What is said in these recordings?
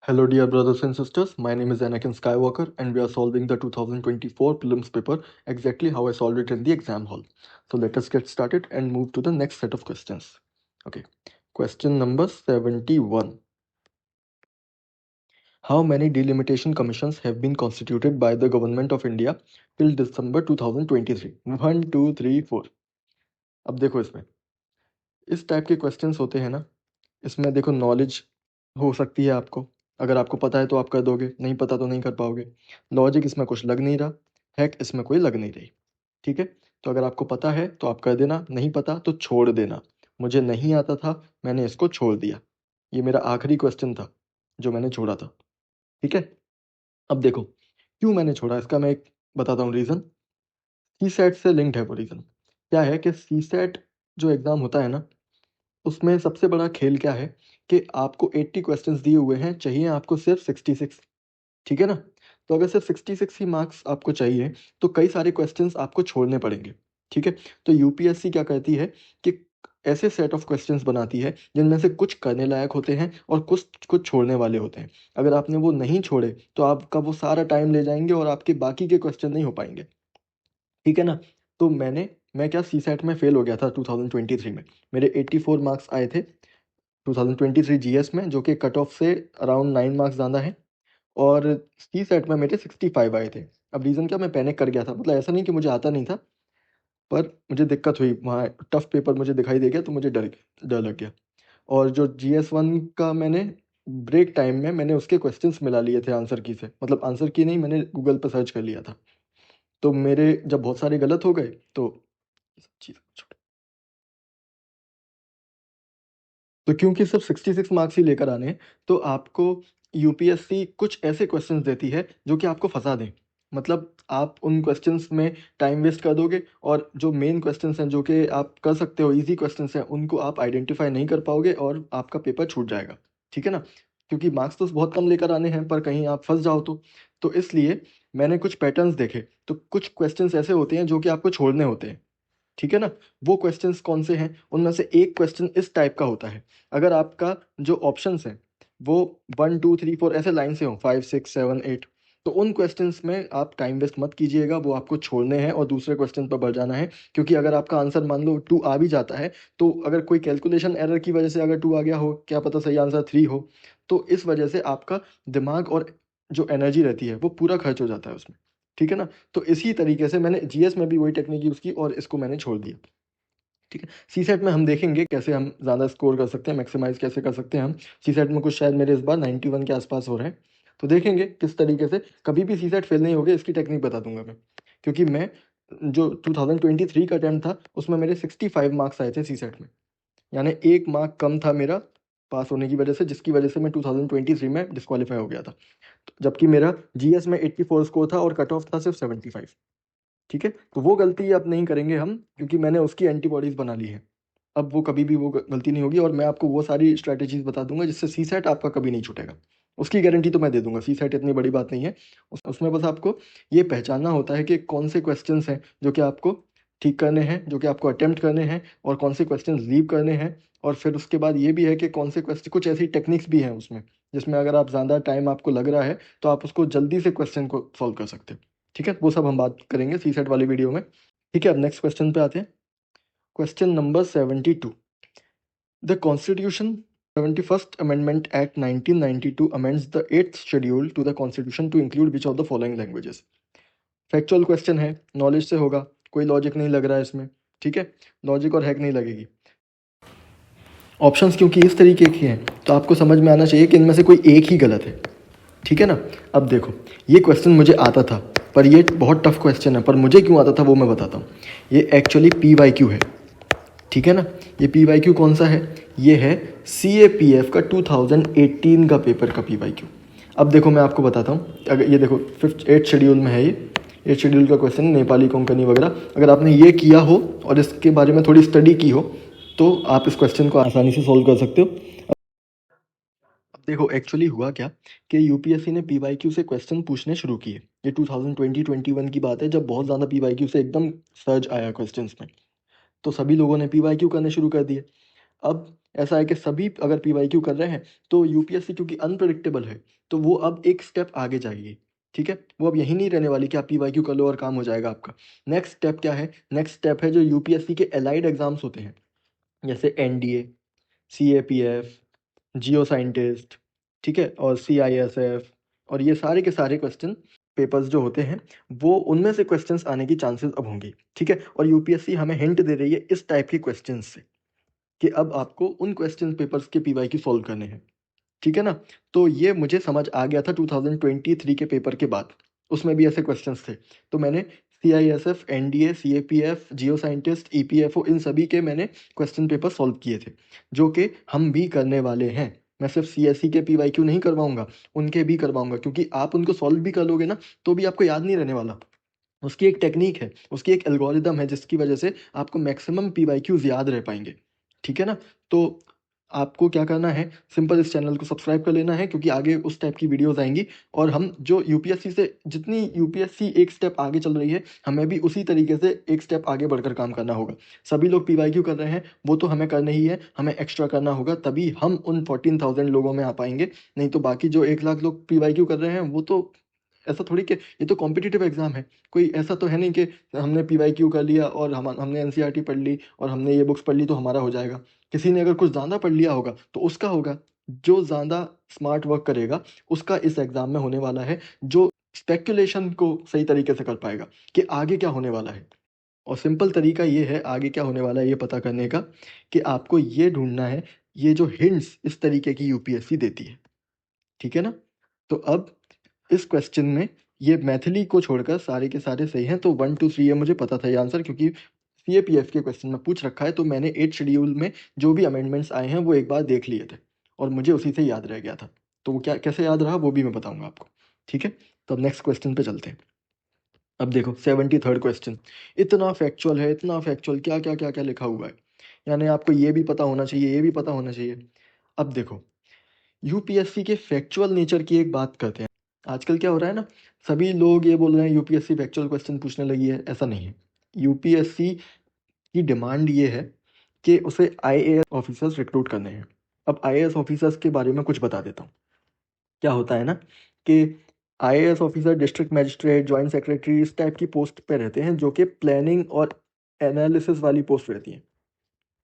Hello, dear brothers and sisters. My name is Anakin Skywalker, and we are solving the 2024 prelims paper exactly how I solved it in the exam hall. So let us get started and move to the next set of questions. Okay, question number 71. How many delimitation commissions have been constituted by the government of India till December 2023? 1, 2, 3, 4. अब देखो इसमें इस type के questions होते हैं ना, इसमें देखो नॉलेज हो सकती है आपको, अगर आपको पता है तो आप कर दोगे, नहीं पता तो नहीं कर पाओगे। लॉजिक इसमें कुछ लग नहीं रहा, हैक इसमें कोई लग नहीं रही। ठीक है, तो अगर आपको पता है तो आप कर देना, नहीं पता तो छोड़ देना। मुझे नहीं आता था, मैंने इसको छोड़ दिया। ये मेरा आखिरी क्वेश्चन था जो मैंने छोड़ा था। ठीक है, अब देखो क्यों मैंने छोड़ा, इसका मैं एक बताता हूँ रीज़न। सी सेट से लिंक्ड है वो रीज़न। क्या है कि सी सेट जो एग्ज़ाम होता है ना, उसमें सबसे बड़ा खेल क्या है कि आपको 80 क्वेश्चंस दिए हुए हैं, चाहिए आपको सिर्फ 66। ठीक है ना, तो अगर सिर्फ 66 ही मार्क्स आपको चाहिए तो कई सारे क्वेश्चंस आपको छोड़ने पड़ेंगे। ठीक है, तो यूपीएससी क्या कहती है कि ऐसे सेट ऑफ क्वेश्चंस बनाती है जिनमें से कुछ करने लायक होते हैं और कुछ कुछ छोड़ने वाले होते हैं। अगर आपने वो नहीं छोड़े तो आपका वो सारा टाइम ले जाएंगे और आपके बाकी के क्वेश्चन नहीं हो पाएंगे। ठीक है ना, तो मैं क्या सी सेट में फेल हो गया था 2023 में। मेरे 84 मार्क्स आए थे 2023 जीएस में, जो कि कट ऑफ से अराउंड 9 मार्क्स ज़्यादा है। और सी सेट में मेरे 65 आए थे। अब रीज़न क्या, मैं पैनिक कर गया था, मतलब ऐसा नहीं कि मुझे आता नहीं था, पर मुझे दिक्कत हुई, वहाँ टफ पेपर मुझे दिखाई दे गया तो मुझे डर लग गया। और जो जीएस 1 का मैंने ब्रेक टाइम में मैंने उसके क्वेश्चंस मिला लिए थे आंसर की से, मतलब आंसर की नहीं, मैंने गूगल पर सर्च कर लिया था। तो मेरे जब बहुत सारे गलत हो गए तो ये सब चीज़ छोड़। तो क्योंकि सिर्फ 66 मार्क्स ही लेकर आने हैं, तो आपको यूपीएससी कुछ ऐसे क्वेश्चंस देती है जो कि आपको फंसा दें। मतलब आप उन क्वेश्चंस में टाइम वेस्ट कर दोगे और जो मेन क्वेश्चंस हैं जो कि आप कर सकते हो, इजी क्वेश्चंस हैं, उनको आप आइडेंटिफाई नहीं कर पाओगे और आपका पेपर छूट जाएगा। ठीक है ना, क्योंकि मार्क्स तो बहुत कम लेकर आने हैं पर कहीं आप फंस जाओ तो इसलिए मैंने कुछ पैटर्न्स देखे, तो कुछ क्वेश्चंस ऐसे होते हैं जो कि आपको छोड़ने होते हैं। ठीक है ना, वो क्वेश्चंस कौन से हैं, उनमें से एक क्वेश्चन इस टाइप का होता है। अगर आपका जो ऑप्शंस हैं वो 1 2 3 4 ऐसे लाइन से हो, 5 6 7 8, तो उन क्वेश्चंस में आप टाइम वेस्ट मत कीजिएगा, वो आपको छोड़ने हैं और दूसरे क्वेश्चन पर बढ़ जाना है। क्योंकि अगर आपका आंसर मान लो 2 आ भी जाता है, तो अगर कोई कैलकुलेशन एरर की वजह से अगर 2 आ गया हो, क्या पता सही आंसर 3 हो, तो इस वजह से आपका दिमाग और जो एनर्जी रहती है वो पूरा खर्च हो जाता है उसमें। ठीक है ना, तो इसी तरीके से मैंने जीएस में भी वही टेक्निक यूज़ की और इसको मैंने छोड़ दिया। ठीक है, सी सेट में हम देखेंगे कैसे हम ज़्यादा स्कोर कर सकते हैं, मैक्सिमाइज कैसे कर सकते हैं हम। सी सेट में कुछ शायद मेरे इस बार 91 के आसपास हो रहे हैं, तो देखेंगे किस तरीके से। कभी भी सी सेट फेल नहीं हो गए इसकी टेक्निक बता दूंगा मैं, क्योंकि मैं जो 2023 का अटैम्प्ट था उसमें मेरे 65 मार्क्स आए थे सी सेट में, यानी 1 मार्क कम था मेरा पास होने की वजह से, जिसकी वजह से मैं 2023 में डिस्क्वालीफाई हो गया था। जबकि मेरा जीएस में 84 स्कोर था और कट ऑफ था सिर्फ 75। ठीक है, तो वो गलती अब नहीं करेंगे हम, क्योंकि मैंने उसकी एंटीबॉडीज बना ली है। अब वो कभी भी वो गलती नहीं होगी और मैं आपको वो सारी स्ट्रैटेजीज बता दूंगा जिससे सी सेट आपका कभी नहीं छूटेगा। उसकी गारंटी तो मैं दे दूंगा, सी सेट इतनी बड़ी बात नहीं है। उसमें बस आपको ये पहचानना होता है कि कौन से क्वेश्चंस हैं जो कि आपको ठीक करने हैं, जो कि आपको अटेम्प्ट करने हैं, और कौन से क्वेश्चन लीव करने हैं। और फिर उसके बाद ये भी है कि कौन से क्वेश्चन, कुछ ऐसी टेक्निक्स भी हैं उसमें जिसमें अगर आप ज़्यादा टाइम आपको लग रहा है तो आप उसको जल्दी से क्वेश्चन को सॉल्व कर सकते हो। ठीक है, वो सब हम बात करेंगे सी सेट वाली वीडियो में। ठीक है, अब नेक्स्ट क्वेश्चन पे आते हैं। Question number 72। The constitution 71st Amendment Act 1992 amends the 8th schedule to the Constitution to include which of the following languages? Factual question है, नॉलेज से होगा, कोई लॉजिक नहीं लग रहा है इसमें। ठीक है, लॉजिक और हैक नहीं लगेगी। ऑप्शंस क्योंकि इस तरीके की हैं तो आपको समझ में आना चाहिए कि इनमें से कोई एक ही गलत है। ठीक है ना, अब देखो ये क्वेश्चन मुझे आता था, पर ये बहुत टफ क्वेश्चन है, पर मुझे क्यों आता था वो मैं बताता हूँ। ये एक्चुअली PYQ है। ठीक है ना, ये PYQ कौन सा है, ये है CAPF का 2018 का पेपर का PYQ। अब देखो मैं आपको बताता हूँ, अगर ये देखो 8th शेड्यूल में है, ये 8th शेड्यूल का क्वेश्चन, नेपाली कोंकणी वगैरह। अगर आपने ये किया हो और इसके बारे में थोड़ी स्टडी की हो तो आप इस क्वेश्चन को आसानी से सोल्व कर सकते हो। अब देखो एक्चुअली हुआ क्या कि यूपीएससी ने PYQ से क्वेश्चन पूछने शुरू किए। ये 2020-21 की बात है, जब बहुत ज़्यादा PYQ से एकदम सर्ज आया क्वेश्चंस में, तो सभी लोगों ने PYQ करने शुरू कर दिए। अब ऐसा है कि सभी अगर पीवाईक्यू कर रहे हैं तो यूपीएससी क्योंकि अनप्रेडिक्टेबल है तो वो अब एक स्टेप आगे जाएगी। ठीक है, वो अब यही नहीं रहने वाली कि आप पीवाईक्यू कर लो और काम हो जाएगा आपका। नेक्स्ट स्टेप क्या है? नेक्स्ट स्टेप है जो यूपीएससी के एलाइड एग्जाम्स होते हैं, जैसे एनडीए, सीएपीएफ, जियो साइंटिस्ट, ठीक है, और सीआईएसएफ, और ये सारे के सारे क्वेश्चन पेपर्स जो होते हैं वो उनमें से क्वेश्चंस आने की चांसेस अब होंगी। ठीक है, और यूपीएससी हमें हिंट दे रही है इस टाइप के क्वेश्चंस से कि अब आपको उन क्वेश्चन पेपर्स के पीवाईक्यू सॉल्व करने हैं। ठीक है ना? तो ये मुझे समझ आ गया था 2023 के पेपर के बाद, उसमें भी ऐसे क्वेश्चंस थे। तो मैंने CISF, NDA, CAPF, geoscientist, EPFO, इन सभी के मैंने क्वेश्चन पेपर सॉल्व किए थे, जो कि हम भी करने वाले हैं। मैं सिर्फ सीएसई के पीवाईक्यू नहीं करवाऊंगा, उनके भी करवाऊंगा, क्योंकि आप उनको सॉल्व भी कर लोगे ना तो भी आपको याद नहीं रहने वाला। उसकी एक टेक्निक है, उसकी एक एल्गोरिदम है जिसकी वजह से आपको मैक्सिमम पीवाईक्यूज याद रह पाएंगे। ठीक है ना? तो आपको क्या करना है, सिंपल इस चैनल को सब्सक्राइब कर लेना है, क्योंकि आगे उस टाइप की वीडियोस आएंगी। और हम जो यूपीएससी से, जितनी यूपीएससी एक स्टेप आगे चल रही है, हमें भी उसी तरीके से एक स्टेप आगे बढ़कर काम करना होगा। सभी लोग पीवाईक्यू कर रहे हैं, वो तो हमें करना ही है, हमें एक्स्ट्रा करना होगा, तभी हम उन 14,000 लोगों में आ पाएंगे। नहीं तो बाकी जो 1 लाख लोग पीवाईक्यू कर रहे हैं वो तो, ऐसा थोड़ी कि ये तो कॉम्पिटिटिव एग्जाम है, कोई ऐसा तो है नहीं कि हमने पीवाईक्यू कर लिया और हमने एनसीईआरटी पढ़ ली और हमने ये बुक्स पढ़ ली तो हमारा हो जाएगा। किसी ने अगर कुछ ज़्यादा पढ़ लिया होगा तो उसका होगा। जो ज़्यादा स्मार्ट वर्क करेगा उसका इस एग्ज़ाम में होने वाला है, जो स्पेक्युलेशन को सही तरीके से कर पाएगा कि आगे क्या होने वाला है। और सिंपल तरीका ये है आगे क्या होने वाला है ये पता करने का, कि आपको ये ढूंढना है ये जो हिंट्स इस तरीके की यूपीएससी देती है। ठीक है ना? तो अब इस क्वेश्चन में ये मैथिली को छोड़कर सारे के सारे सही हैं। तो 1 2 3 ये मुझे पता था ये आंसर, क्योंकि सीएपीएफ के क्वेश्चन में पूछ रखा है। तो मैंने 8 शेड्यूल में जो भी अमेंडमेंट्स आए हैं वो एक बार देख लिए थे और मुझे उसी से याद रह गया था। तो वो क्या कैसे याद रहा वो भी मैं बताऊंगा आपको। ठीक है, तो अब नेक्स्ट क्वेश्चन पे चलते हैं। अब देखो 73rd क्वेश्चन, इतना फैक्चुअल है, इतना फैक्चुअल, क्या क्या क्या क्या लिखा हुआ है, यानी आपको ये भी पता होना चाहिए, ये भी पता होना चाहिए। अब देखो, यूपीएससी के फैक्चुअल नेचर की एक बात करते हैं। आजकल क्या हो रहा है ना, सभी लोग ये बोल रहे हैं यूपीएससी फैक्चुअल क्वेश्चन पूछने लगी है, ऐसा नहीं है। यूपीएससी की डिमांड ये है कि उसे आईएएस ऑफिसर्स रिक्रूट करने हैं। अब आईएएस ऑफिसर्स के बारे में कुछ बता देता हूँ। क्या होता है ना कि IAS officer, district magistrate, joint secretary, इस टाइप की पोस्ट पे रहते हैं, जो कि प्लानिंग और एनालिसिस वाली पोस्ट रहती हैं।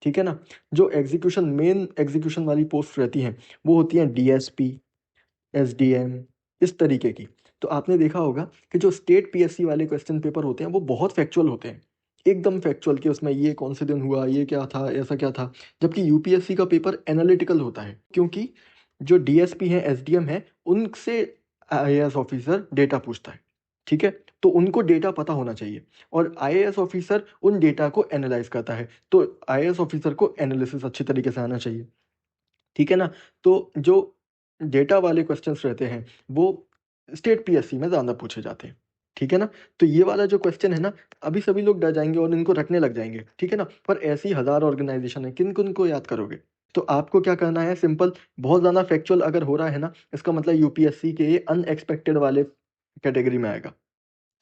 ठीक है ना? जो एग्जीक्यूशन, मेन एग्जीक्यूशन वाली पोस्ट रहती हैं वो होती हैं डीएसपी, एसडीएम, इस तरीके की। तो आपने देखा होगा कि जो स्टेट पीएससी वाले क्वेश्चन पेपर होते हैं वो बहुत फैक्चुअल होते हैं, एकदम फैक्चुअल, कि उसमें ये कौन से दिन हुआ, ये क्या था, ऐसा क्या था। जबकि यूपीएससी का पेपर एनालिटिकल होता है, क्योंकि जो डीएसपी है, एसडीएम है, उनसे आईएएस ऑफिसर डेटा पूछता है। ठीक है, तो उनको डेटा पता होना चाहिए और आईएएस ऑफिसर उन डेटा को एनालाइज करता है, तो आईएएस ऑफिसर को एनालिसिस अच्छी तरीके से आना चाहिए। ठीक है ना? तो जो डेटा वाले क्वेश्चंस रहते हैं वो स्टेट पीएससी में ज़्यादा पूछे जाते हैं। ठीक है ना? तो ये वाला जो क्वेश्चन है ना, अभी सभी लोग डर जाएंगे और इनको रटने लग जाएंगे। ठीक है ना? पर ऐसी हज़ार ऑर्गेनाइजेशन है, किन किन को याद करोगे? तो आपको क्या करना है, सिंपल, बहुत ज़्यादा फैक्चुअल अगर हो रहा है ना, इसका मतलब यूपीएससी के ये अनएक्सपेक्टेड वाले कैटेगरी में आएगा।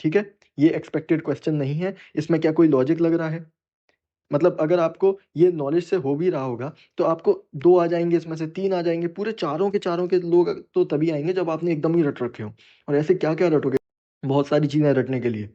ठीक है? ये एक्सपेक्टेड क्वेश्चन नहीं है, इसमें क्या कोई लॉजिक लग रहा है? मतलब अगर आपको ये नॉलेज से हो भी रहा होगा तो आपको 2 आ जाएँगे, इसमें से 3 आ जाएँगे, पूरे चारों के लोग तो तभी आएँगे जब आपने एकदम ही रट रखे हों। और ऐसे क्या-क्या रटोगे? बहुत सारी चीज़ें रटने के लिए।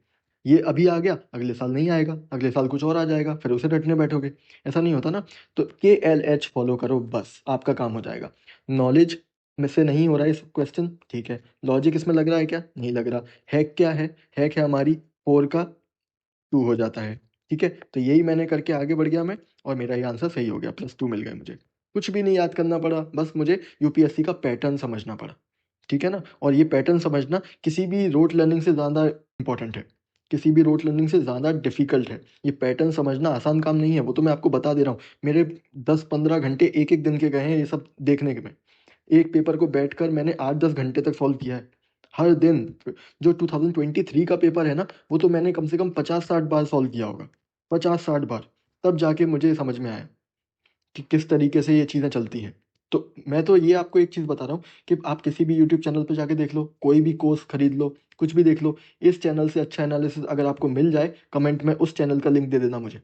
ये अभी आ गया, अगले साल नहीं आएगा, अगले साल कुछ और आ जाएगा, फिर उसे रटने बैठोगे। ऐसा नहीं होता ना? तो केएलएच फॉलो करो, बस आपका काम हो जाएगा। नॉलेज में से नहीं हो रहा है इस क्वेश्चन, ठीक है। लॉजिक इसमें लग रहा है क्या? नहीं लग रहा। हैक क्या है? हैक है हमारी 4 का 2 हो जाता है। ठीक है? तो यही मैंने करके आगे बढ़ गया मैं और मेरा ये आंसर सही हो गया, +2 मिल गए मुझे। कुछ भी नहीं याद करना पड़ा, बस मुझे यूपीएससी का पैटर्न समझना पड़ा। ठीक है ना? और ये पैटर्न समझना किसी भी रोट लर्निंग से ज़्यादा इम्पोर्टेंट है, किसी भी रोट लर्निंग से ज़्यादा डिफ़िकल्ट है। ये पैटर्न समझना आसान काम नहीं है, वो तो मैं आपको बता दे रहा हूँ। मेरे 10-15 घंटे एक-एक दिन के गए हैं ये सब देखने के में। एक पेपर को बैठकर मैंने 8-10 घंटे तक सॉल्व किया है, हर दिन। जो 2023 का पेपर है ना, वो तो मैंने कम से कम 50-60 बार सॉल्व किया होगा, 50-60 बार। तब जाके मुझे समझ में आया कि किस तरीके से ये चीज़ें चलती हैं। तो मैं तो ये आपको एक चीज़ बता रहा हूँ कि आप किसी भी यूट्यूब चैनल पे जाके देख लो, कोई भी कोर्स खरीद लो, कुछ भी देख लो। इस चैनल से अच्छा एनालिसिस अगर आपको मिल जाए, कमेंट में उस चैनल का लिंक दे देना मुझे।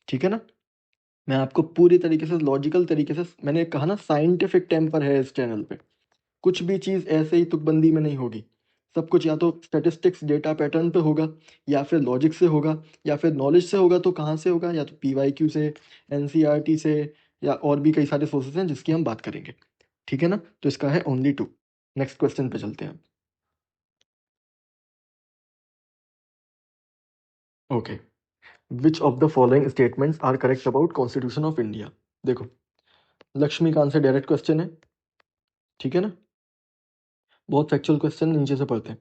ठीक है ना? मैं आपको पूरी तरीके से लॉजिकल तरीके से, मैंने कहा ना साइंटिफिक टेम्पर है इस चैनल पे, कुछ भी चीज़ ऐसे ही तुकबंदी में नहीं होगी। सब कुछ या तो स्टैटिस्टिक्स डेटा पैटर्न पे होगा, या फिर लॉजिक से होगा, या फिर नॉलेज से होगा। तो कहाँ से होगा? या तो पीवाईक्यू से, एनसीईआरटी से, या और भी कई सारे सोर्सेज हैं जिसकी हम बात करेंगे। ठीक है ना? तो इसका है ओनली 2। नेक्स्ट क्वेश्चन पे चलते हैं। Okay, which of the following statements are correct about constitution of India? देखो, लक्ष्मीकांत से डायरेक्ट क्वेश्चन है, ठीक है ना? बहुत फैक्चुअल क्वेश्चन, नीचे से पढ़ते हैं।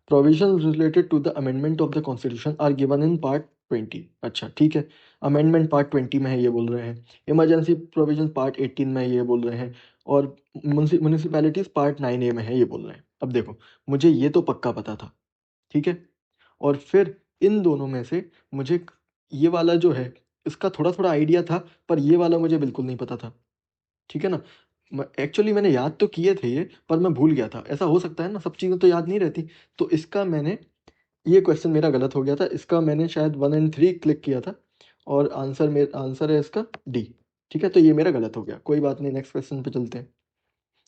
Provisions related to the amendment of the constitution are given in part 20। अच्छा, ठीक है, अमेंडमेंट पार्ट 20 में है ये बोल रहे हैं। इमरजेंसी प्रोविजन पार्ट 18 में है ये बोल रहे हैं। और म्यूनिसिपैलिटीज पार्ट 9A में है ये बोल रहे हैं। अब देखो, मुझे ये तो पक्का पता था, ठीक है, और फिर इन दोनों में से मुझे ये वाला जो है इसका थोड़ा थोड़ा आइडिया था, पर ये वाला मुझे बिल्कुल नहीं पता था। ठीक है ना? एक्चुअली मैंने याद तो किए थे ये, पर मैं भूल गया था। ऐसा हो सकता है ना, सब चीज़ें तो याद नहीं रहती। तो इसका मैंने, ये क्वेश्चन मेरा गलत हो गया था। इसका मैंने शायद 1 एंड 3 क्लिक किया था, और आंसर है इसका डी। ठीक है, तो ये मेरा गलत हो गया, कोई बात नहीं, नेक्स्ट क्वेश्चन पे चलते हैं।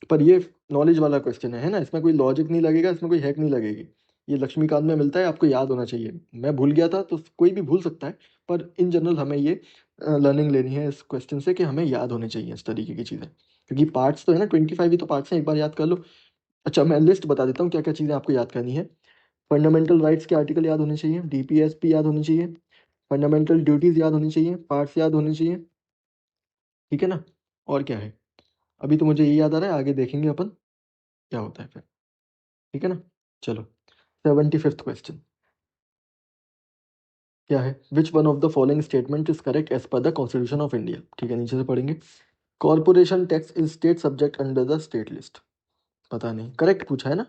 पर ये नॉलेज वाला क्वेश्चन है ना, इसमें कोई लॉजिक नहीं लगेगा, इसमें कोई हैक नहीं लगेगी। ये लक्ष्मीकांत में मिलता है, आपको याद होना चाहिए। मैं भूल गया था तो कोई भी भूल सकता है, पर इन जनरल हमें ये लर्निंग लेनी है इस क्वेश्चन से, कि हमें याद होने चाहिए इस तरीके की चीज़ें। क्योंकि पार्ट्स तो है ना, 25 ही तो पार्ट्स हैं, एक बार याद कर लो। अच्छा, मैं लिस्ट बता देता हूँ क्या क्या चीज़ें आपको याद करनी है। फंडामेंटल राइट्स के आर्टिकल याद होने चाहिए, डीपीएसपी याद होनी चाहिए, फंडामेंटल ड्यूटीज़ याद होनी चाहिए, पार्ट्स याद होने चाहिए। ठीक है ना? और क्या है? अभी तो मुझे ये याद आ रहा है, आगे देखेंगे अपन क्या होता है फिर। ठीक है ना? चलो, 75th क्वेश्चन क्या है? Which one of the following statement is correct as per the constitution of India? ठीक है, नीचे से पढ़ेंगे। Corporation tax is state subject under the state list. पता नहीं, करेक्ट पूछा है ना?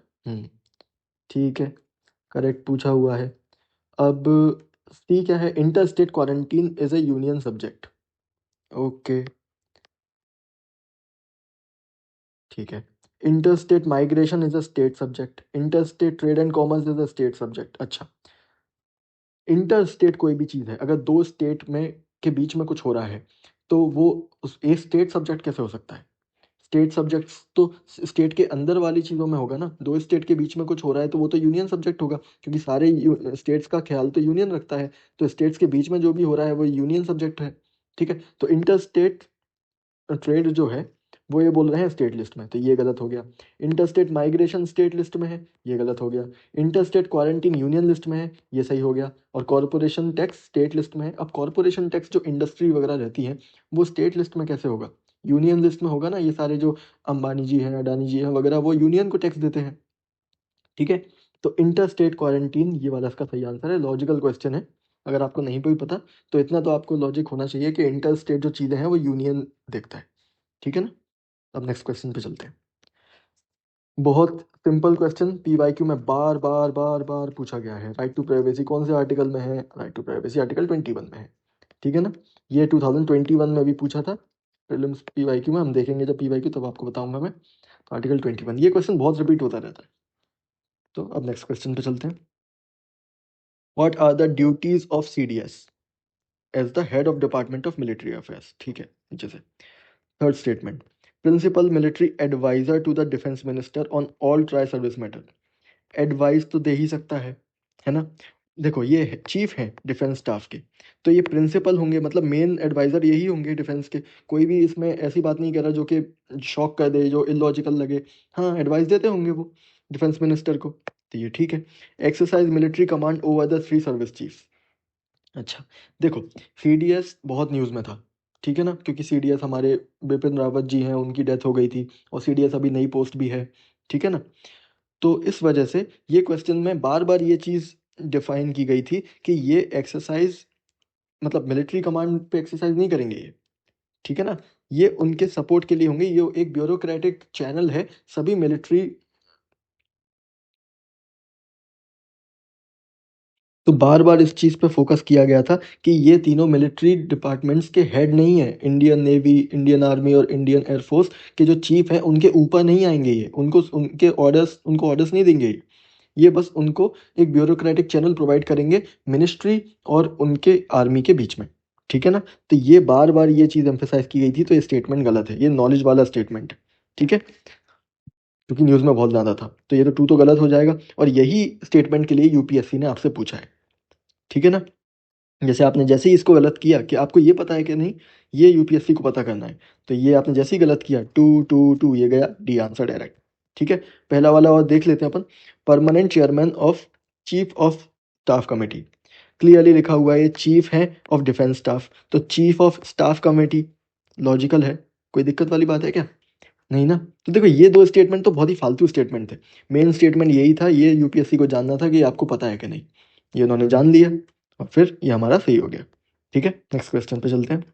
ठीक है, करेक्ट पूछा हुआ है। अब सी क्या है? Inter state quarantine is A union subject. Okay, ठीक है। Inter state migration is a state subject. Inter state trade and commerce is a state subject. अच्छा, इंटर स्टेट कोई भी चीज़ है, अगर दो स्टेट में के बीच में कुछ हो रहा है, तो वो उस एक स्टेट सब्जेक्ट कैसे हो सकता है? स्टेट सब्जेक्ट्स तो स्टेट के अंदर वाली चीज़ों में होगा ना। दो स्टेट के बीच में कुछ हो रहा है तो वो तो यूनियन सब्जेक्ट होगा, क्योंकि सारे स्टेट्स का ख्याल तो यूनियन रखता है। तो स्टेट्स के बीच में जो भी हो रहा है वो यूनियन सब्जेक्ट है। ठीक है, तो इंटर स्टेट ट्रेड जो है वो ये बोल रहे हैं स्टेट लिस्ट में, तो ये गलत हो गया। इंटरस्टेट माइग्रेशन स्टेट लिस्ट में है, ये गलत हो गया। इंटरस्टेट क्वारंटीन यूनियन लिस्ट में है, ये सही हो गया। और कॉरपोरेशन टैक्स स्टेट लिस्ट में है। अब कॉरपोरेशन टैक्स जो इंडस्ट्री वगैरह रहती है वो स्टेट लिस्ट में कैसे होगा? यूनियन लिस्ट में होगा ना। ये सारे जो अंबानी जी हैं, अडानी जी हैं वगैरह, वो यूनियन को टैक्स देते हैं। ठीक है, तो इंटरस्टेट क्वारंटीन ये वाला इसका सही आंसर है। लॉजिकल क्वेश्चन है, अगर आपको नहीं कोई पता तो इतना तो आपको लॉजिक होना चाहिए कि इंटर स्टेट जो चीज़ें हैं वो यूनियन देखता है। ठीक है ना? अब नेक्स्ट क्वेश्चन पे चलते हैं। बहुत सिंपल क्वेश्चन, पीवाईक्यू में बार बार बार बार पूछा गया है। राइट टू प्राइवेसी कौन से आर्टिकल में है? राइट टू प्राइवेसी आर्टिकल 21 में है। ठीक है ना? ये 2021 में भी पूछा था प्रीलिम्स पीवाईक्यू में। हम देखेंगे जब पीवाईक्यू, तब आपको बताऊंगा मैं। तो आर्टिकल 21, ये क्वेश्चन बहुत रिपीट होता रहता है। तो अब नेक्स्ट क्वेश्चन पे चलते हैं। What are the duties of CDS as the head of department of military affairs? ठीक है, नीचे से third statement, principal military adviser to the defence minister on all tri service matter. Advice तो दे ही सकता है ना? देखो, ये है चीफ है डिफेंस स्टाफ के, तो ये प्रिंसिपल होंगे, मतलब मेन एडवाइजर यही होंगे डिफेंस के। कोई भी इसमें ऐसी बात नहीं कह रहा जो कि शॉक कर दे, जो इलॉजिकल लगे। हाँ, एडवाइस देते होंगे वो डिफेंस मिनिस्टर को, तो ये ठीक है। Exercise military command over the three service chiefs. अच्छा, देखो, सीडीएस बहुत न्यूज़ में था, ठीक है ना, क्योंकि सीडीएस हमारे बिपिन रावत जी हैं, उनकी डेथ हो गई थी, और सीडीएस अभी नई पोस्ट भी है। ठीक है ना? तो इस वजह से ये क्वेश्चन में बार बार ये चीज़ डिफाइन की गई थी कि ये एक्सरसाइज, मतलब मिलिट्री कमांड पे एक्सरसाइज नहीं करेंगे ये। ठीक है ना? ये उनके सपोर्ट के लिए होंगे, ये एक ब्यूरोक्रेटिक चैनल है। सभी मिलिट्री, तो बार बार इस चीज़ पे फोकस किया गया था कि ये तीनों मिलिट्री डिपार्टमेंट्स के हेड नहीं है। इंडियन नेवी, इंडियन आर्मी और इंडियन एयरफोर्स के जो चीफ हैं उनके ऊपर नहीं आएंगे ये, उनको ऑर्डर्स नहीं देंगे ये बस उनको एक ब्यूरोक्रेटिक चैनल प्रोवाइड करेंगे मिनिस्ट्री और उनके आर्मी के बीच में। ठीक है ना? तो ये बार-बार ये चीज़ एम्फसाइज़ की गई थी, तो ये स्टेटमेंट गलत है, ये नॉलेज वाला स्टेटमेंट है, ठीक है? क्योंकि न्यूज़ में बहुत ज़्यादा था, तो ये तो 2 तो गलत हो जाएगा और यही स्टेटमेंट के लिए यूपीएससी ने आपसे पूछा है, ठीक है ना? जैसे आपने जैसे ही इसको गलत किया कि आपको ये पता है कि नहीं, ये यूपीएससी को पता करना है, तो ये आपने जैसे ही गलत किया 2, 2, 2 ये गया डी आंसर डायरेक्ट, ठीक है? पहला वाला और देख लेते हैं अपन, permanent chairman of chief of staff committee, clearly लिखा हुआ है ये चीफ है ऑफ डिफेंस स्टाफ, तो chief of staff committee logical है, कोई दिक्कत वाली बात है क्या? नहीं ना? तो देखो ये 2 स्टेटमेंट तो बहुत ही फालतू स्टेटमेंट थे, मेन स्टेटमेंट यही था, ये यूपीएससी को जानना था कि आपको पता है कि नहीं, ये उन्होंने जान लिया और फिर ये हमारा सही हो गया, ठीक है? नेक्स्ट क्वेश्चन पे चलते हैं।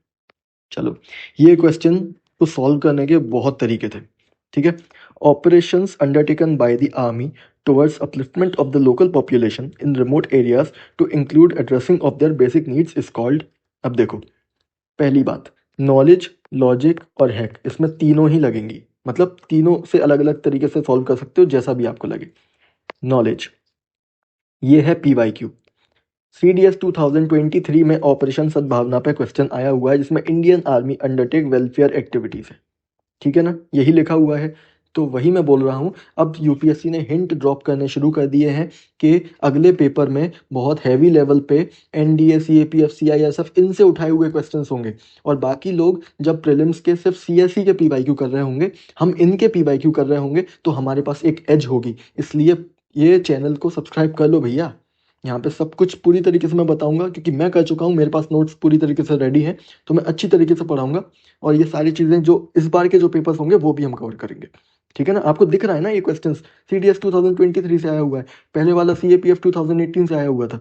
चलो, ये क्वेश्चन को सॉल्व करने के बहुत तरीके थे, ठीक है? Operations undertaken by the army towards upliftment of the local population in remote areas to include addressing of their basic needs is called. अब देखो, पहली बात, नॉलेज, लॉजिक और हैक, इसमें तीनों ही लगेंगी, मतलब तीनों से अलग अलग तरीके से सॉल्व कर सकते हो जैसा भी आपको लगे। नॉलेज, ये है पीवाईक्यू, सीडीएस 2023 में ऑपरेशन सद्भावना पे क्वेश्चन आया हुआ है जिसमें Indian army undertake welfare activities है, ठीक है ना? यही लिखा हुआ है, तो वही मैं बोल रहा हूँ। अब यूपीएससी ने हिंट ड्रॉप करने शुरू कर दिए हैं कि अगले पेपर में बहुत हैवी लेवल पे एनडीए, सीएपीएफ, सीआईएसएफ इनसे उठाए हुए क्वेश्चंस होंगे और बाकी लोग जब प्रीलिम्स के सिर्फ सीएसई के पीवाईक्यू कर रहे होंगे, हम इनके पीवाईक्यू कर रहे होंगे, तो हमारे पास एक एज होगी। इसलिए ये चैनल को सब्सक्राइब कर लो भैया, यहाँ पे सब कुछ पूरी तरीके से मैं बताऊंगा क्योंकि मैं कर चुका हूँ, मेरे पास नोट्स पूरी तरीके से रेडी हैं, तो मैं अच्छी तरीके से पढ़ाऊंगा और ये सारी चीज़ें जो इस बार के जो पेपर्स होंगे वो भी हम कवर करेंगे, ठीक है ना? आपको दिख रहा है ना ये क्वेश्चंस सीडीएस 2023 से आया हुआ है, पहले वाला सीएपीएफ 2018 से आया हुआ था,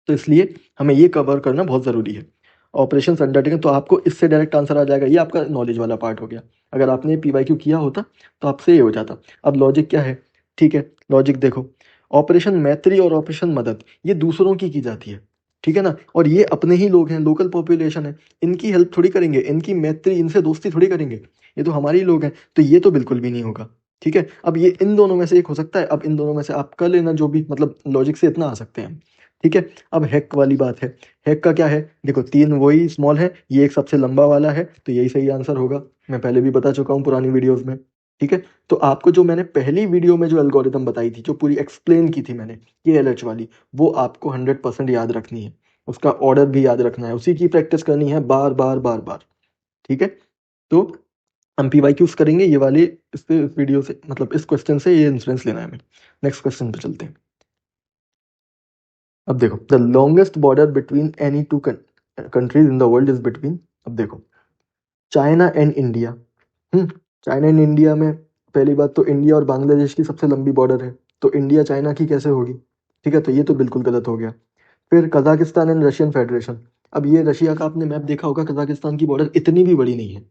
तो इसलिए हमें ये कवर करना बहुत ज़रूरी है। ऑपरेशन अंडरटेकन, तो आपको इससे डायरेक्ट आंसर आ जाएगा, ये आपका नॉलेज वाला पार्ट हो गया। अगर आपने पीवाईक्यू किया होता तो आपसे ये हो जाता। अब लॉजिक क्या है, ठीक है? लॉजिक देखो, ऑपरेशन मैत्री और ऑपरेशन मदद ये दूसरों की जाती है, ठीक है ना? और ये अपने ही लोग हैं, लोकल पॉपुलेशन है, इनकी हेल्प थोड़ी करेंगे, इनकी मैत्री, इनसे दोस्ती थोड़ी करेंगे, ये तो हमारे ही लोग हैं, तो ये तो बिल्कुल भी नहीं होगा, ठीक है? अब ये इन दोनों में से एक हो सकता है, अब इन दोनों में से आप कर लेना जो भी, मतलब लॉजिक से इतना आ सकते हैं, ठीक है? अब हैक वाली बात है, हैक का क्या है, देखो 3 वही स्मॉल है, ये एक सबसे लंबा वाला है, तो यही सही आंसर होगा, मैं पहले भी बता चुका हूँ पुरानी वीडियोस में, ठीक है? तो आपको जो मैंने पहली वीडियो में जो एल्गोरिदम बताई थी, जो पूरी एक्सप्लेन की थी मैंने, ये एलएच वाली, वो आपको 100% याद रखनी है, उसका ऑर्डर भी याद रखना है, उसी की प्रैक्टिस करनी है बार बार बार बार, ठीक है? तो हम पीवाईक्यूज करेंगे ये वाले, इस वीडियो से, मतलब इस क्वेश्चन से ये इंफ्लुएंस लेना है हमें। नेक्स्ट क्वेश्चन पे चलते हैं। अब देखो, the longest border between any two countries in the world is between, अब देखो, China and India. China and India में पहली बात तो इंडिया और बांग्लादेश की सबसे लंबी बॉर्डर है, तो इंडिया चाइना की कैसे होगी, ठीक है? तो ये तो बिल्कुल गलत हो गया। फिर कजाकिस्तान एंड रशियन फेडरेशन, अब ये रशिया का आपने मैप देखा होगा, कजाकिस्तान की बॉर्डर इतनी भी बड़ी नहीं है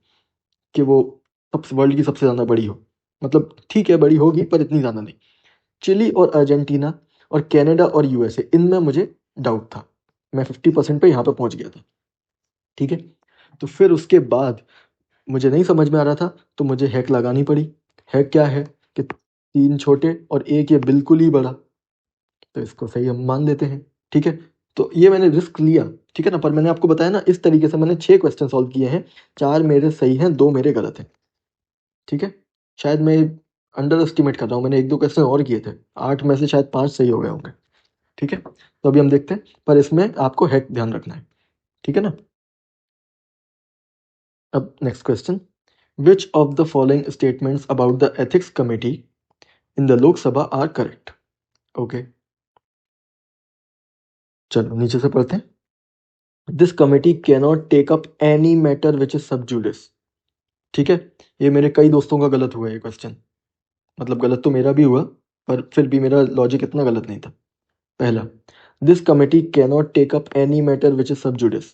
कि वो सब वर्ल्ड की सबसे ज़्यादा बड़ी हो, मतलब ठीक है बड़ी होगी पर इतनी ज़्यादा नहीं। चिली और अर्जेंटीना और कनाडा और यूएसए, इनमें मुझे डाउट था, मैं 50% पे यहाँ पे पहुँच गया था, ठीक है? तो फिर उसके बाद मुझे नहीं समझ में आ रहा था, तो मुझे हैक लगानी पड़ी। हैक क्या है कि 3 छोटे और एक ये बिल्कुल ही बड़ा, तो इसको सही हम मान लेते हैं, ठीक है? तो ये मैंने रिस्क लिया, ठीक है ना? पर मैंने आपको बताया ना, इस तरीके से मैंने 6 क्वेश्चन सॉल्व किए हैं, 4 मेरे सही हैं, 2 मेरे गलत हैं, ठीक है? शायद मैं अंडर एस्टिमेट कर रहा हूँ, मैंने 1-2 क्वेश्चन और किए थे, 8 में से शायद 5 सही हो गए होंगे, ठीक है? तो अभी हम देखते हैं, पर इसमें आपको हैक ध्यान रखना है, ठीक है ना? अब next question, which of the following statements about the ethics committee in the लोक सभा आर करेक्ट? ओके, चलो नीचे से पढ़ते हैं। This committee cannot take up any matter which is sub judice, ठीक है? ये मेरे कई दोस्तों का गलत हुआ ये क्वेश्चन, मतलब गलत तो मेरा भी हुआ, पर फिर भी मेरा लॉजिक इतना गलत नहीं था। पहला, this committee cannot take up any matter which is sub judice,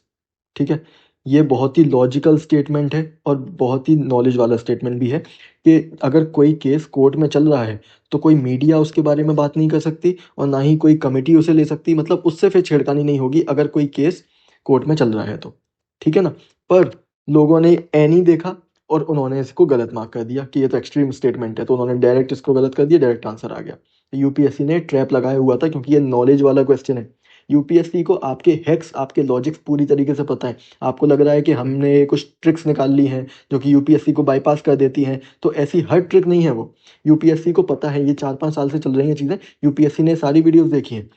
ठीक है? ये बहुत ही लॉजिकल स्टेटमेंट है और बहुत ही नॉलेज वाला स्टेटमेंट भी है कि अगर कोई केस कोर्ट में चल रहा है तो कोई मीडिया उसके बारे में बात नहीं कर सकती और ना ही कोई कमेटी उसे ले सकती, मतलब उससे फिर छेड़खानी नहीं होगी अगर कोई केस कोर्ट में चल रहा है तो, ठीक है ना? पर लोगों ने एनी देखा और उन्होंने इसको गलत मार्क कर दिया कि ये तो एक्सट्रीम स्टेटमेंट है, तो उन्होंने डायरेक्ट इसको गलत कर दिया, डायरेक्ट आंसर आ गया। यूपीएससी ने ट्रैप लगाया हुआ था क्योंकि ये नॉलेज वाला क्वेश्चन है, यूपीएससी को आपके हैक्स, आपके लॉजिक्स पूरी तरीके से पता है। आपको लग रहा है कि हमने कुछ ट्रिक्स निकाल ली हैं जो कि यूपीएससी को बाईपास कर देती हैं, तो ऐसी हर ट्रिक नहीं है वो। यूपीएससी को पता है, ये 4-5 साल से चल रही हैं चीज़ें, यूपीएससी ने सारी वीडियोस देखी हैं।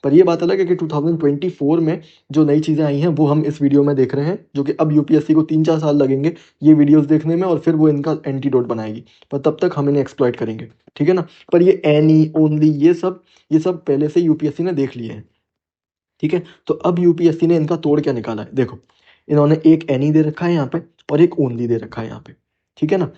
पर ये बात अलग है कि 2024 में जो नई चीज़ें आई हैं वो हम इस वीडियो में देख रहे हैं, जो कि अब यूपीएससी को 3-4 साल लगेंगे ये वीडियोस देखने में, और फिर वो इनका एंटीडोट बनाएगी, पर तब तक हम इन्हें एक्सप्लॉइट करेंगे, ठीक है ना। पर ये एनी, ओनली, ये सब पहले से यूपीएससी ने देख लिए हैं, ठीक है। तो अब यूपीएससी ने इनका तोड़ क्या निकाला है, देखो। इन्होंने एक एनी दे रखा है यहाँ पे और एक ओनली दे रखा है यहाँ पे, ठीक है ना।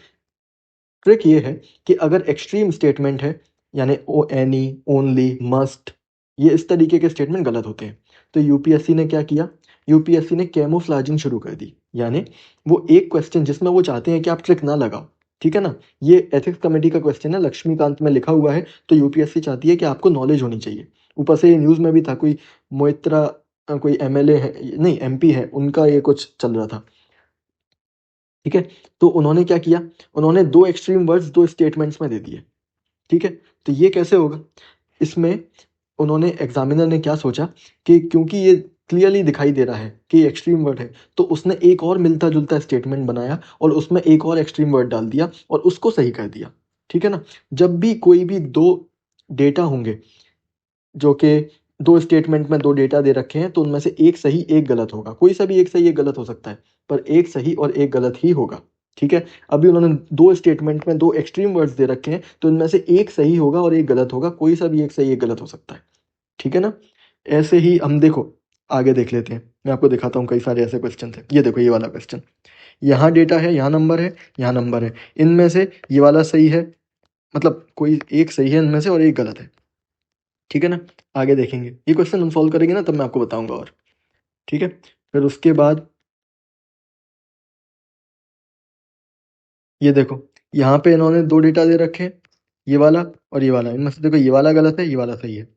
ट्रिक ये है कि अगर एक्सट्रीम स्टेटमेंट है, यानी ओ एनी, ओनली, मस्ट, ये इस तरीके के स्टेटमेंट गलत होते हैं। तो यूपीएससी ने क्या किया, यूपीएससी ने कैमोफ्लेजिंग शुरू कर दी, यानी वो एक क्वेश्चन जिसमें वो चाहते हैं कि आप ट्रिक ना लगाओ, ठीक है ना। ये एथिक्स कमेटी का क्वेश्चन है, लक्ष्मीकांत में लिखा हुआ है, तो यूपीएससी चाहती है कि आपको नॉलेज होनी चाहिए। ऊपर से ये न्यूज़ में भी था, कोई मोइत्रा, कोई एमएलए है, नहीं एमपी है, उनका ये कुछ चल रहा था, ठीक है। तो उन्होंने क्या किया, उन्होंने दो एक्सट्रीम वर्ड्स दो स्टेटमेंट्स में दे दिए, ठीक है। तो ये कैसे होगा, इसमें उन्होंने, एग्जामिनर ने क्या सोचा कि क्योंकि ये क्लियरली दिखाई दे रहा है कि ये एक्सट्रीम वर्ड है, तो उसने एक और मिलता जुलता स्टेटमेंट बनाया और उसमें एक और एक्सट्रीम वर्ड डाल दिया और उसको सही कर दिया, ठीक है ना। जब भी कोई भी दो डेटा होंगे, जो कि दो स्टेटमेंट में दो डेटा दे रखे हैं, तो उनमें से एक सही एक गलत होगा, कोई सा भी एक सही एक गलत हो सकता है, पर एक सही और एक गलत ही होगा, ठीक है। अभी उन्होंने दो स्टेटमेंट में दो एक्सट्रीम वर्ड्स दे रखे हैं, तो इनमें से एक सही होगा और एक गलत होगा, कोई सा भी एक सही एक गलत हो सकता है, ठीक है ना। ऐसे ही हम देखो, आगे देख लेते हैं, मैं आपको दिखाता हूँ, कई सारे ऐसे क्वेश्चन थे। ये देखो, ये वाला क्वेश्चन, यहाँ डेटा है, यहाँ नंबर है, यहाँ नंबर है, इनमें से ये वाला सही है, मतलब कोई एक सही है इनमें से और एक गलत है, ठीक है ना। आगे देखेंगे, ये क्वेश्चन हम सॉल्व करेंगे ना, तब मैं आपको बताऊंगा, और ठीक है। फिर उसके बाद ये देखो, यहाँ पे इन्होंने दो डेटा दे रखे हैं, ये वाला और ये वाला, इनमें से देखो ये वाला गलत है, ये वाला सही है,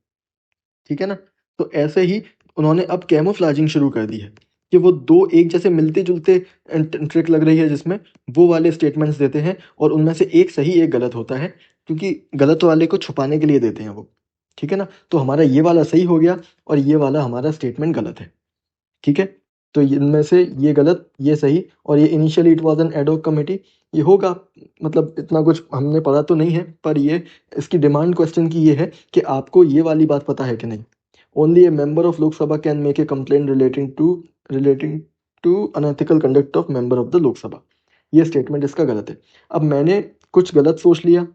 ठीक है ना। तो ऐसे ही उन्होंने अब कैमोफ्लेजिंग शुरू कर दी है कि वो दो एक जैसे मिलते जुलते ट्रिक लग रही है, जिसमें वो वाले स्टेटमेंट्स देते हैं और उनमें से एक सही एक गलत होता है, क्योंकि गलत वाले को छुपाने के लिए देते हैं वो, ठीक है ना। तो हमारा ये वाला सही हो गया और ये वाला हमारा स्टेटमेंट गलत है, ठीक है। तो इनमें से ये गलत, ये सही, और ये initially it was an ad hoc committee, ये होगा, मतलब इतना कुछ हमने पढ़ा तो नहीं है, पर ये इसकी डिमांड क्वेश्चन की ये है कि आपको ये वाली बात पता है कि नहीं। Only a member of Lok Sabha can make a complaint relating to unethical conduct of member of the Lok Sabha, ये स्टेटमेंट इसका गलत है। अब मैंने कुछ गलत सोच लिया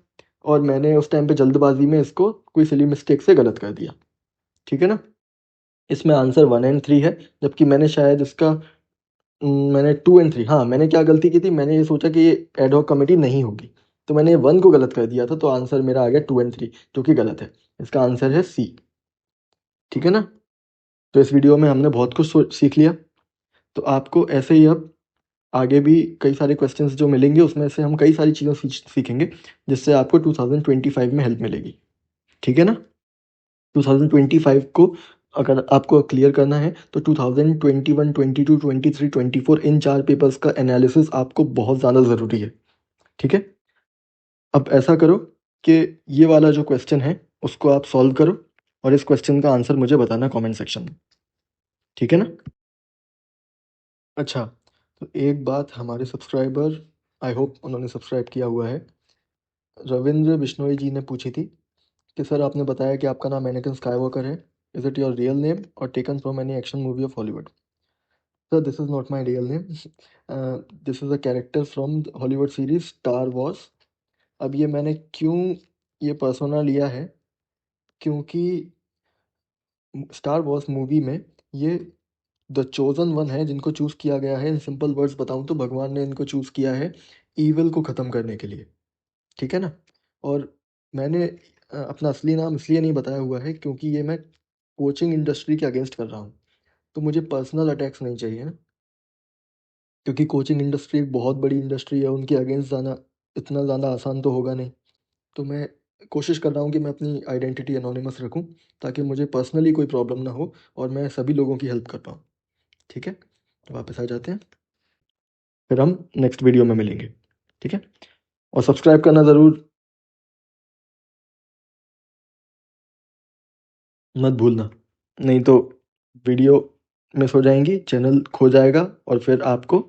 और मैंने उस टाइम पे जल्दबाजी में इसको कोई सिली मिस्टेक से गलत कर दिया, ठीक है ना। इसमें आंसर 1 और 3 है, जबकि मैंने शायद इसका मैंने 2 और 3, हाँ मैंने क्या गलती की थी, मैंने ये सोचा कि ये एडहॉक कमेटी नहीं होगी, तो मैंने 1 को गलत कर दिया था, तो आंसर मेरा आ गया 2 और 3, जो कि गलत है। इसका आंसर है सी, ठीक है ना। तो इस वीडियो में हमने बहुत कुछ सीख लिया, तो आपको ऐसे ही अब आगे भी कई सारे क्वेश्चंस जो मिलेंगे, उसमें से हम कई सारी चीज़ें सीखेंगे, जिससे आपको 2025 में हेल्प मिलेगी, ठीक है ना। 2025 को अगर आपको क्लियर करना है, तो 2021, 22, 23, 24 इन 4 पेपर्स का एनालिसिस आपको बहुत ज़्यादा ज़रूरी है, ठीक है। अब ऐसा करो कि ये वाला जो क्वेश्चन है उसको आप सॉल्व करो और इस क्वेश्चन का आंसर मुझे बताना कमेंट सेक्शन में, ठीक है ना। अच्छा, तो एक बात हमारे सब्सक्राइबर, आई होप उन्होंने सब्सक्राइब किया हुआ है, रविंद्र बिश्नोई जी ने पूछी थी कि सर आपने बताया कि आपका नाम एनाकिन स्काईवॉकर है, is it your real name और taken from any action movie of Hollywood. Sir this is not my real name, this is a character from Hollywood series Star Wars. अब ये मैंने क्यों ये पर्सोना लिया है, क्योंकि स्टार वॉर्स मूवी में ये द चोजन वन है जिनको चूज़ किया गया है। इन सिंपल वर्ड्स बताऊं तो भगवान ने इनको चूज़ किया है ईविल को ख़त्म करने के लिए, ठीक है ना। और मैंने अपना असली नाम इसलिए नहीं बताया हुआ है क्योंकि ये मैं कोचिंग इंडस्ट्री के अगेंस्ट कर रहा हूँ, तो मुझे पर्सनल अटैक्स नहीं चाहिए ना, क्योंकि कोचिंग इंडस्ट्री एक बहुत बड़ी इंडस्ट्री है, उनके अगेंस्ट जाना इतना ज़्यादा आसान तो होगा नहीं। तो मैं कोशिश कर रहा हूँ कि मैं अपनी आइडेंटिटी एनोनिमस रखूँ, ताकि मुझे पर्सनली कोई प्रॉब्लम ना हो और मैं सभी लोगों की हेल्प कर पाऊँ, ठीक है। वापस आ जाते हैं, फिर हम नेक्स्ट वीडियो में मिलेंगे, ठीक है। और सब्सक्राइब करना ज़रूर मत भूलना। नहीं तो वीडियो मिस हो जाएंगी, चैनल खो जाएगा और फिर आपको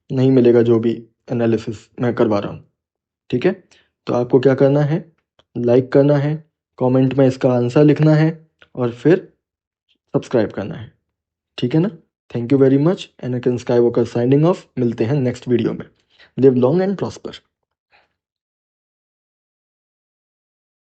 नहीं मिलेगा जो भी एनालिसिस मैं करवा रहा हूँ। ठीक है, तो आपको क्या करना है, लाइक करना है, कमेंट में इसका आंसर लिखना है और फिर सब्सक्राइब करना है। ठीक है ना? Thank you very much, Anakin Skywalker signing off. मिलते हैं नेक्स्ट वीडियो में। Live long and prosper.